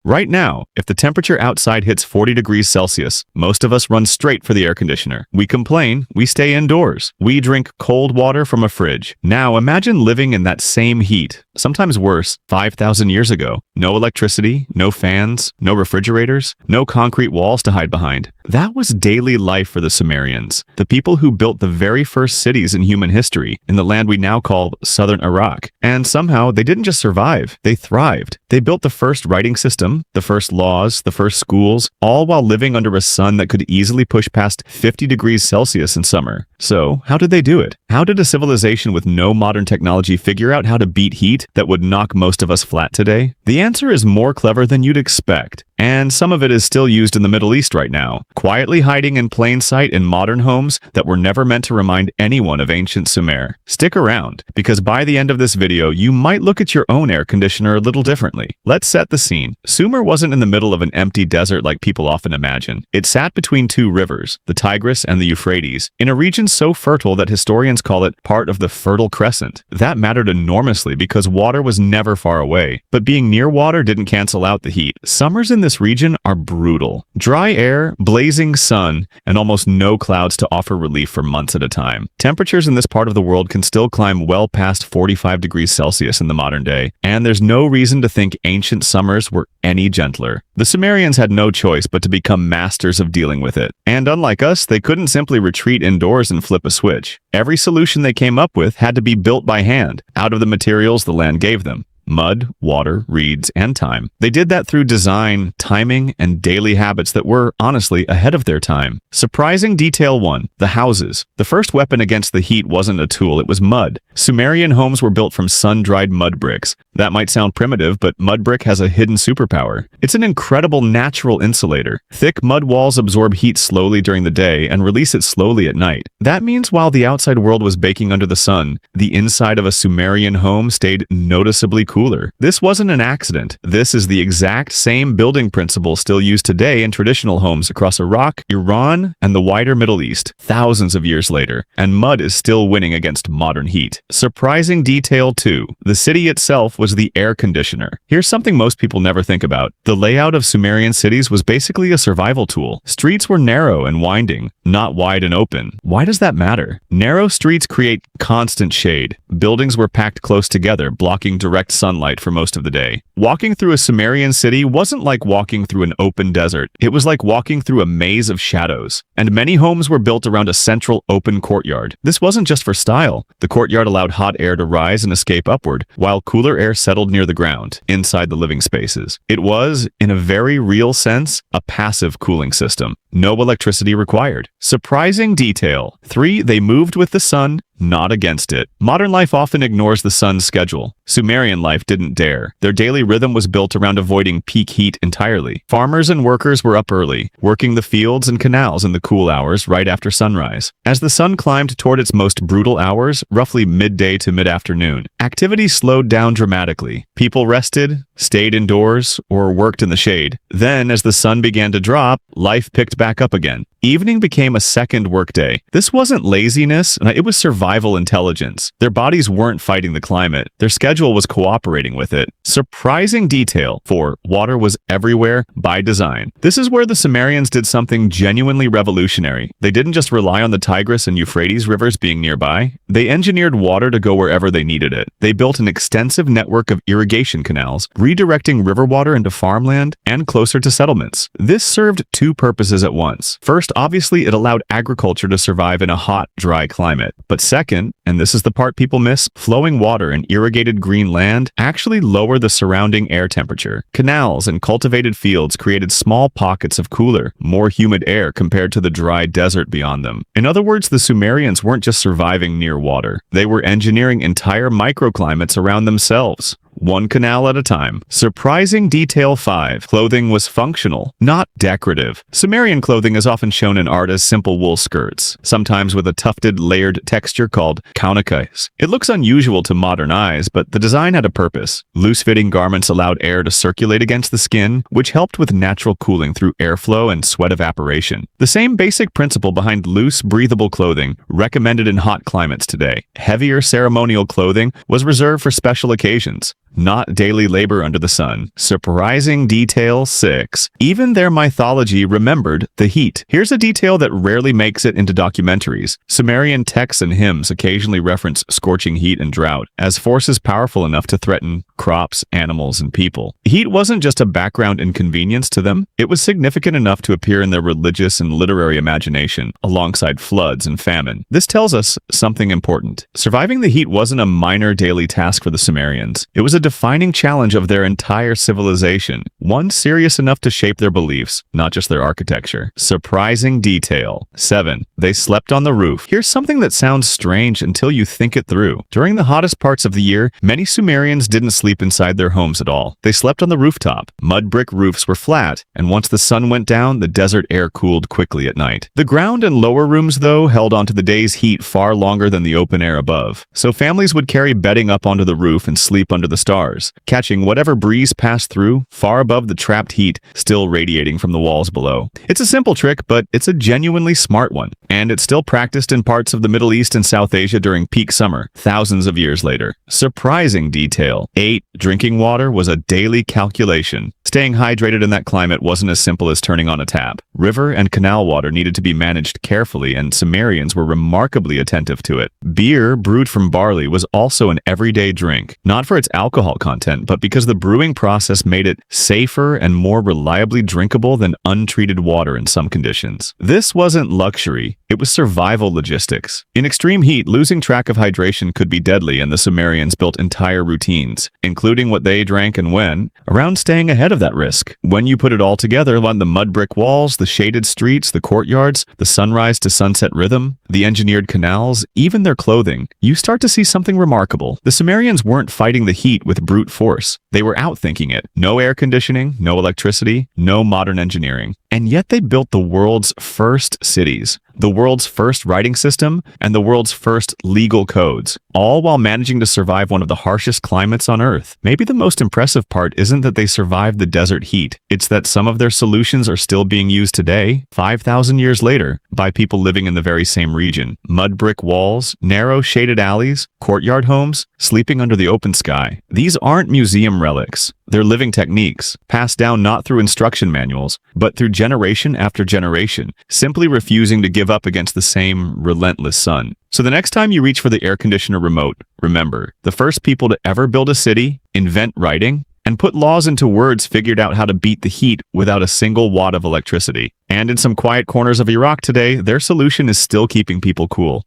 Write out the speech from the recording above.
Right now, if the temperature outside hits 40 degrees Celsius, most of us run straight for the air conditioner. We complain, we stay indoors. We drink cold water from a fridge. Now imagine living in that same heat, sometimes worse, 5,000 years ago. No electricity, no fans, no refrigerators, no concrete walls to hide behind. That was daily life for the Sumerians, the people who built the very first cities in human history in the land we now call southern Iraq. And somehow they didn't just survive, they thrived. They built the first writing system, the first laws, the first schools, all while living under a sun that could easily push past 50 degrees Celsius in summer. So, how did they do it? How did a civilization with no modern technology figure out how to beat heat that would knock most of us flat today? The answer is more clever than you'd expect. And some of it is still used in the Middle East right now, quietly hiding in plain sight in modern homes that were never meant to remind anyone of ancient Sumer. Stick around, because by the end of this video, you might look at your own air conditioner a little differently. Let's set the scene. Sumer wasn't in the middle of an empty desert like people often imagine. It sat between two rivers, the Tigris and the Euphrates, in a region so fertile that historians call it part of the Fertile Crescent. That mattered enormously because water was never far away. But being near water didn't cancel out the heat. Summers in this region are brutal. Dry air, blazing sun, and almost no clouds to offer relief for months at a time. Temperatures in this part of the world can still climb well past 45 degrees Celsius in the modern day, and there's no reason to think ancient summers were any gentler. The Sumerians had no choice but to become masters of dealing with it. And unlike us, they couldn't simply retreat indoors and flip a switch. Every solution they came up with had to be built by hand, out of the materials the land gave them. Mud, water, reeds, and time. They did that through design, timing, and daily habits that were, honestly, ahead of their time. Surprising detail 1. The houses. The first weapon against the heat wasn't a tool, it was mud. Sumerian homes were built from sun-dried mud bricks. That might sound primitive, but mud brick has a hidden superpower. It's an incredible natural insulator. Thick mud walls absorb heat slowly during the day and release it slowly at night. That means while the outside world was baking under the sun, the inside of a Sumerian home stayed noticeably cooler. This wasn't an accident. This is the exact same building principle still used today in traditional homes across Iraq, Iran, and the wider Middle East, thousands of years later, and mud is still winning against modern heat. Surprising detail 2. The city itself was the air conditioner. Here's something most people never think about. The layout of Sumerian cities was basically a survival tool. Streets were narrow and winding, not wide and open. Why does that matter? Narrow streets create constant shade. Buildings were packed close together, blocking direct sunlight for most of the day. Walking through a Sumerian city wasn't like walking through an open desert. It was like walking through a maze of shadows. And many homes were built around a central open courtyard. This wasn't just for style. The courtyard allowed hot air to rise and escape upward, while cooler air settled near the ground, inside the living spaces. It was, in a very real sense, a passive cooling system. No electricity required. Surprising detail. 3. They moved with the sun, not against it. Modern life often ignores the sun's schedule. Sumerian life didn't dare. Their daily rhythm was built around avoiding peak heat entirely. Farmers and workers were up early, working the fields and canals in the cool hours right after sunrise. As the sun climbed toward its most brutal hours, roughly midday to mid-afternoon, activity slowed down dramatically. People rested, stayed indoors, or worked in the shade. Then, as the sun began to drop, life picked back up again. Evening became a second workday. This wasn't laziness, it was survival intelligence. Their bodies weren't fighting the climate. Their schedule was cooperating with it. Surprising detail. 4. Water was everywhere by design. This is where the Sumerians did something genuinely revolutionary. They didn't just rely on the Tigris and Euphrates rivers being nearby. They engineered water to go wherever they needed it. They built an extensive network of irrigation canals, redirecting river water into farmland and closer to settlements. This served two purposes at once. First, obviously, it allowed agriculture to survive in a hot, dry climate. But second, and this is the part people miss, flowing water and irrigated green land actually lower the surrounding air temperature. Canals and cultivated fields created small pockets of cooler, more humid air compared to the dry desert beyond them. In other words, the Sumerians weren't just surviving near water. They were engineering entire microclimates around themselves. One canal at a time. Surprising detail 5. Clothing was functional, not decorative. Sumerian clothing is often shown in art as simple wool skirts, sometimes with a tufted, layered texture called kaunikais. It looks unusual to modern eyes, but the design had a purpose. Loose-fitting garments allowed air to circulate against the skin, which helped with natural cooling through airflow and sweat evaporation. The same basic principle behind loose, breathable clothing recommended in hot climates today. Heavier ceremonial clothing was reserved for special occasions. not daily labor under the sun. Surprising detail 6. Even their mythology remembered the heat. Here's a detail that rarely makes it into documentaries. Sumerian texts and hymns occasionally reference scorching heat and drought as forces powerful enough to threaten crops, animals, and people. Heat wasn't just a background inconvenience to them, it was significant enough to appear in their religious and literary imagination, alongside floods and famine. This tells us something important. Surviving the heat wasn't a minor daily task for the Sumerians. It was a defining challenge of their entire civilization, one serious enough to shape their beliefs, not just their architecture. Surprising detail 7. They slept on the roof. Here's something that sounds strange until you think it through. During the hottest parts of the year, many Sumerians didn't sleep inside their homes at all. They slept on the rooftop. Mud brick roofs were flat, and once the sun went down, the desert air cooled quickly at night. The ground and lower rooms, though, held onto the day's heat far longer than the open air above. So families would carry bedding up onto the roof and sleep under the stars, catching whatever breeze passed through, far above the trapped heat still radiating from the walls below. It's a simple trick, but it's a genuinely smart one, and it's still practiced in parts of the Middle East and South Asia during peak summer, thousands of years later. Surprising detail 8. Drinking water was a daily calculation. Staying hydrated in that climate wasn't as simple as turning on a tap. River and canal water needed to be managed carefully, and Sumerians were remarkably attentive to it. Beer, brewed from barley, was also an everyday drink, not for its alcohol content, but because the brewing process made it safer and more reliably drinkable than untreated water in some conditions. This wasn't luxury, it was survival logistics. In extreme heat, losing track of hydration could be deadly, and the Sumerians built entire routines, including what they drank and when, around staying ahead of that risk. When you put it all together, on the mud brick walls, the shaded streets, the courtyards, the sunrise to sunset rhythm, the engineered canals, even their clothing, you start to see something remarkable. The Sumerians weren't fighting the heat with brute force. They were outthinking it. No air conditioning, no electricity, no modern engineering. And yet they built the world's first cities, the world's first writing system, and the world's first legal codes, all while managing to survive one of the harshest climates on Earth. Maybe the most impressive part isn't that they survived the desert heat. It's that some of their solutions are still being used today, 5,000 years later, by people living in the very same region. Mud brick walls, narrow shaded alleys, courtyard homes, sleeping under the open sky. These aren't museum relics. They're living techniques, passed down not through instruction manuals, but through generation after generation, simply refusing to give up against the same relentless sun. So the next time you reach for the air conditioner remote, remember, the first people to ever build a city, invent writing, and put laws into words figured out how to beat the heat without a single watt of electricity. And in some quiet corners of Iraq today, their solution is still keeping people cool.